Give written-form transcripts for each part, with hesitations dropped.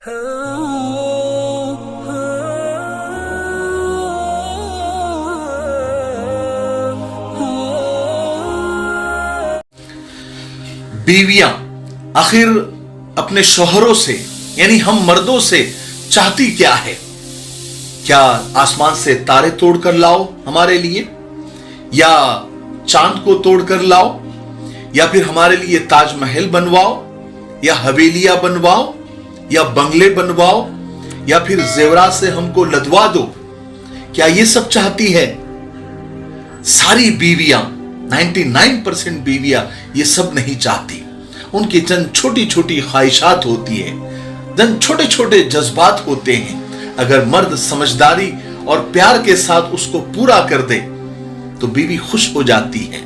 बीवियां आखिर अपने शौहरों से यानी हम मर्दों से चाहती क्या है? क्या आसमान से तारे तोड़कर लाओ हमारे लिए, या चांद को तोड़कर लाओ, या फिर हमारे लिए ताजमहल बनवाओ, या हवेलियां बनवाओ, या बंगले बनवाओ, या फिर जेवरात से हमको लदवा दो? क्या ये सब चाहती है? सारी बीवियां 99% बीवियां ये सब नहीं चाहती। उनकी चंद छोटी छोटी ख्वाहिशात होती है, चंद छोटे छोटे जज्बात होते हैं। अगर मर्द समझदारी और प्यार के साथ उसको पूरा कर दे तो बीवी खुश हो जाती है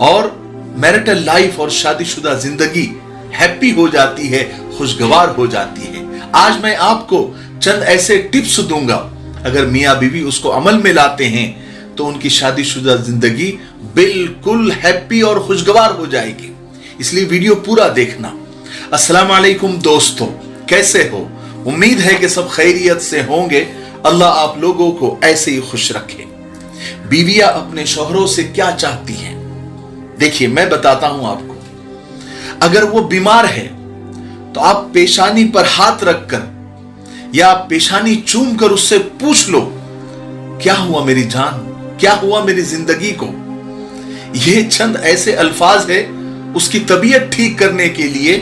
और मैरिटल लाइफ और शादीशुदा जिंदगी हैप्पी हो जाती है, खुशगवार हो जाती है। आज मैं आपको चंद ऐसे टिप्स दूंगा, अगर मियां बीवी उसको अमल में लाते हैं तो उनकी शादीशुदा जिंदगी बिल्कुल हैप्पी और खुशगवार हो जाएगी। इसलिए वीडियो पूरा देखना। अस्सलाम वालेकुम दोस्तों, कैसे हो? उम्मीद है कि सब खैरियत से होंगे। अल्लाह आप लोगों को ऐसे ही खुश रखे। बीवियां अपने शौहरों से क्या चाहती हैं? देखिए, मैं बताता हूं आपको। अगर वो बीमार है तो आप पेशानी पर हाथ रखकर या पेशानी चूम कर उससे पूछ लो, क्या हुआ मेरी जान, क्या हुआ मेरी जिंदगी को? ये चंद ऐसे अल्फाज है उसकी तबीयत ठीक करने के लिए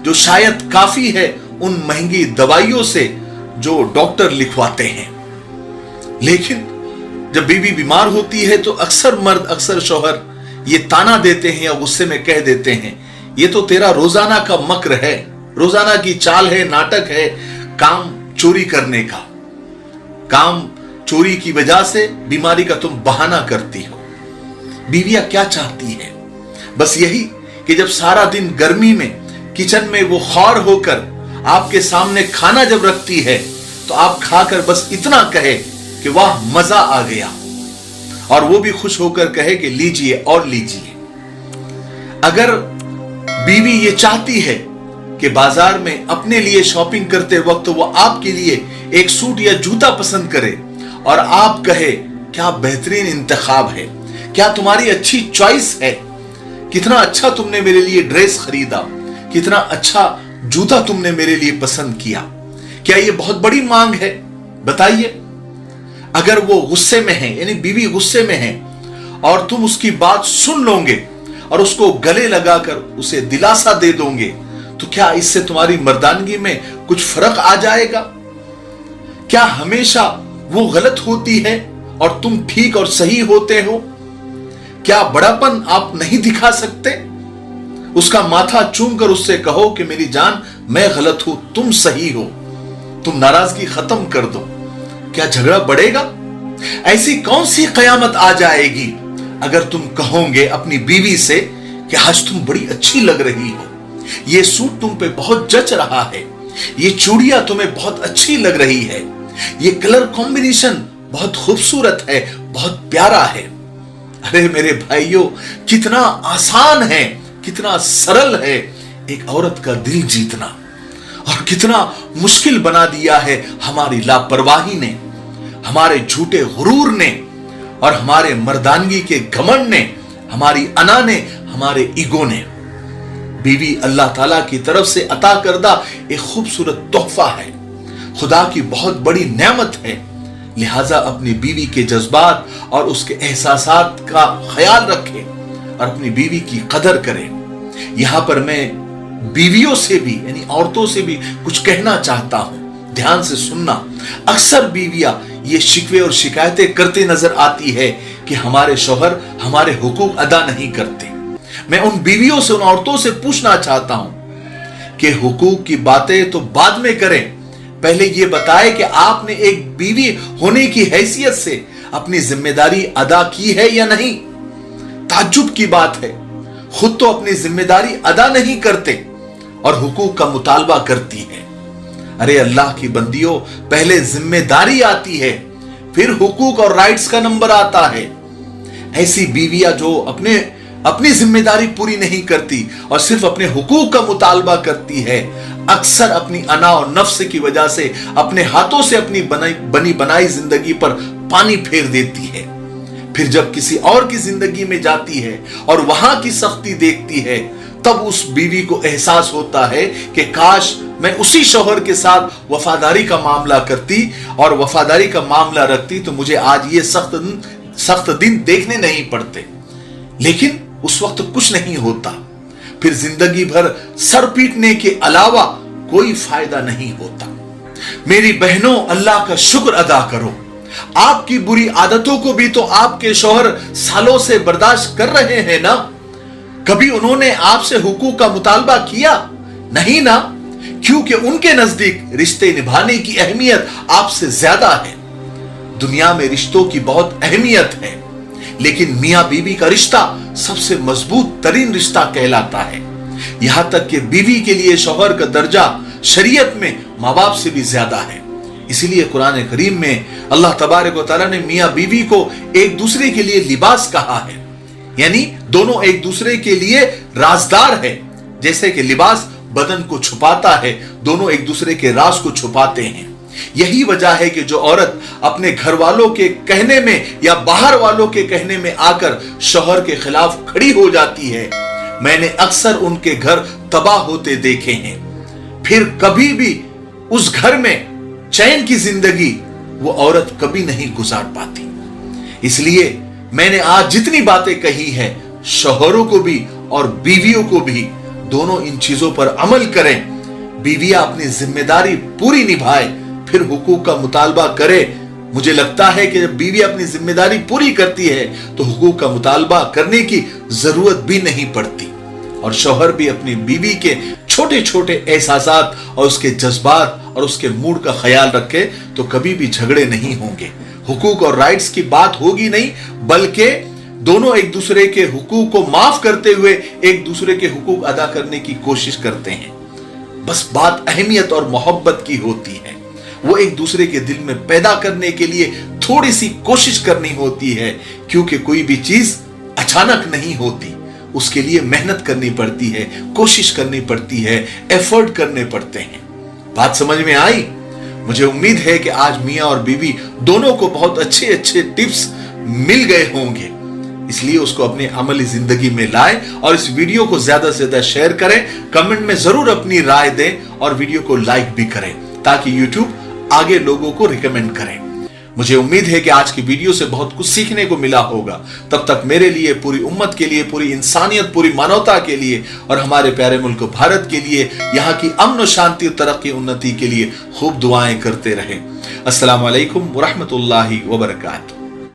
जो शायद काफी है उन महंगी दवाइयों से जो डॉक्टर लिखवाते हैं। लेकिन जब बीवी बीमार होती है तो अक्सर मर्द, अक्सर शौहर ये ताना देते हैं या गुस्से में कह देते हैं, ये तो तेरा रोजाना का मक्र है, रोजाना की चाल है, नाटक है, काम चोरी करने का। काम चोरी की वजह से बीमारी का तुम बहाना करती हो। बीवियां क्या चाहती है? बस यही कि जब सारा दिन गर्मी में किचन में वो खौर होकर आपके सामने खाना जब रखती है तो आप खाकर बस इतना कहे कि वाह मजा आ गया, और वो भी खुश होकर कहे कि लीजिए और लीजिए। अगर बीवी ये चाहती है कि बाजार में अपने लिए शॉपिंग करते वक्त वो आपके लिए एक सूट या जूता पसंद करे और आप कहे क्या बेहतरीन इंतखाब है, क्या तुम्हारी अच्छी चॉइस है, कितना अच्छा तुमने मेरे लिए ड्रेस खरीदा, कितना अच्छा जूता तुमने मेरे लिए पसंद किया, क्या ये बहुत बड़ी मांग है? बताइए। अगर वो गुस्से में है, यानी बीवी गुस्से में है, और तुम उसकी बात सुन लोगे और उसको गले लगाकर उसे दिलासा दे दोगे, तो क्या इससे तुम्हारी मर्दानगी में कुछ फर्क आ जाएगा? क्या हमेशा वो गलत होती है और तुम ठीक और सही होते हो? क्या बड़ापन आप नहीं दिखा सकते? उसका माथा चूमकर उससे कहो कि मेरी जान, मैं गलत हूं, तुम सही हो। तुम नाराजगी खत्म कर दो। क्या झगड़ा बढ़ेगा? ऐसी कौन सी कयामत आ जाएगी अगर तुम कहोगे अपनी बीवी से कि आज तुम बड़ी अच्छी लग रही हो, ये सूट तुम पे बहुत जच रहा है, ये चूड़ियां तुम्हें बहुत अच्छी लग रही है, ये कलर कॉम्बिनेशन बहुत खूबसूरत है, बहुत प्यारा है। अरे मेरे भाइयों, कितना आसान है, कितना सरल है एक औरत का दिल जीतना, और कितना मुश्किल बना दिया है हमारी लापरवाही ने, हमारे झूठे गुरूर ने, और हमारे मर्दानगी के घमंड ने, हमारी अना ने, हमारे ईगो ने। बीवी अल्लाह ताला की तरफ से अता करदा एक खूबसूरत तोहफा है, खुदा की बहुत बड़ी नेमत है। लिहाजा अपनी बीवी के जज्बात और उसके एहसासात का ख्याल रखें और अपनी बीवी की कदर करें। यहां पर मैं बीवियों से भी, यानी औरतों से भी कुछ कहना चाहता हूं, ध्यान से सुनना। अक्सर बीवियां ये शिकवे और शिकायतें करते नजर आती है कि हमारे शौहर हमारे हुकूक अदा नहीं करते। मैं उन बीवियों से, उन औरतों से पूछना चाहता हूं कि हुकूक की बातें तो बाद में करें, पहले ये बताए कि आपने एक बीवी होने की हैसियत से अपनी जिम्मेदारी अदा की है या नहीं। ताज्जुब की बात है, खुद तो अपनी जिम्मेदारी अदा नहीं करते और हुकूक का मुतालबा करती है। अरे अल्लाह की बंदियों, पहले जिम्मेदारी आती है, फिर हुकूक और राइट्स का नंबर आता है। ऐसी बीवियां जो अपने अपनी जिम्मेदारी पूरी नहीं करती और सिर्फ अपने हुकूक का मुतालबा करती है, अक्सर अपनी अना और नफ्स की वजह से अपने हाथों से अपनी बनी बनाई जिंदगी पर पानी फेर देती है। फिर जब किसी और की जिंदगी में जाती है और वहां की सख्ती देखती है, तब उस बीवी को एहसास होता है कि काश मैं उसी शौहर के साथ वफादारी का मामला करती और वफादारी का मामला रखती तो मुझे आज ये सख्त दिन देखने नहीं पड़ते। लेकिन उस वक्त कुछ नहीं होता, फिर जिंदगी भर सर पीटने के अलावा कोई फायदा नहीं होता। मेरी बहनों, अल्लाह का शुक्र अदा करो। आपकी बुरी आदतों को भी तो आपके शौहर सालों से बर्दाश्त कर रहे हैं ना। कभी उन्होंने आपसे हुकूक का मुतालबा किया? नहीं ना, क्योंकि उनके नजदीक रिश्ते निभाने की अहमियत आपसे ज्यादा है। दुनिया में रिश्तों की बहुत अहमियत है, लेकिन मियां बीवी का रिश्ता सबसे मजबूत तरीन रिश्ता कहलाता है। यहां तक कि बीवी के लिए शौहर का दर्जा शरीयत में माँ बाप से भी ज्यादा है। इसीलिए कुरान करीम में अल्लाह तबारक व तआला ने मियां बीवी को एक दूसरे के लिए लिबास कहा है, यानी दोनों एक दूसरे के लिए राजदार है। जैसे कि लिबास बदन को छुपाता है, दोनों एक दूसरे के राज को छुपाते हैं। यही वजह है कि जो औरत अपने घर वालों के कहने में या बाहर वालों के कहने में आकर शौहर के खिलाफ खड़ी हो जाती है, मैंने अक्सर उनके घर तबाह होते देखे हैं। फिर कभी भी उस घर में चैन की जिंदगी वो औरत कभी नहीं गुजार पाती। इसलिए मैंने आज जितनी बातें कही है, शौहरों को भी और बीवियों को भी, दोनों इन चीजों पर अमल करें। बीवियां अपनी जिम्मेदारी पूरी निभाए, फिर हुकूक का मुतालबा करे। मुझे लगता है कि जब बीवी अपनी जिम्मेदारी पूरी करती है तो हुकूक का मुतालबा करने की जरूरत भी नहीं पड़ती, और शौहर भी अपनी बीवी के छोटे छोटे एहसासात और उसके जज्बात और उसके मूड का ख्याल रखे तो कभी भी झगड़े नहीं होंगे। हुकूक और राइट्स की बात होगी नहीं, बल्कि दोनों एक दूसरे के हुकूक को माफ करते हुए एक दूसरे के हुकूक अदा करने की कोशिश करते हैं। बस बात अहमियत और मोहब्बत की होती है। वो एक दूसरे के दिल में पैदा करने के लिए थोड़ी सी कोशिश करनी होती है, क्योंकि कोई भी चीज अचानक नहीं होती, उसके लिए मेहनत करनी पड़ती है, कोशिश करनी पड़ती है, एफर्ट करने पड़ते हैं। बात समझ में आई? मुझे उम्मीद है कि आज मियां और बीवी दोनों को बहुत अच्छे अच्छे टिप्स मिल गए होंगे, इसलिए उसको अपनी अमली जिंदगी में लाएं और इस वीडियो को ज्यादा से ज्यादा शेयर करें। कमेंट में जरूर अपनी राय दें और वीडियो को लाइक भी करें ताकि यूट्यूब आगे लोगों को रिकमेंड करें। मुझे उम्मीद है कि आज की वीडियो से बहुत कुछ सीखने को मिला होगा। तब तक मेरे लिए, पूरी उम्मत के लिए, पूरी इंसानियत, पूरी मानवता के लिए और हमारे प्यारे मुल्क भारत के लिए, यहाँ की अमन और शांति और तरक्की उन्नति के लिए खूब दुआएं करते रहें। अस्सलाम वालेकुम व रहमतुल्लाहि व बरकातहू।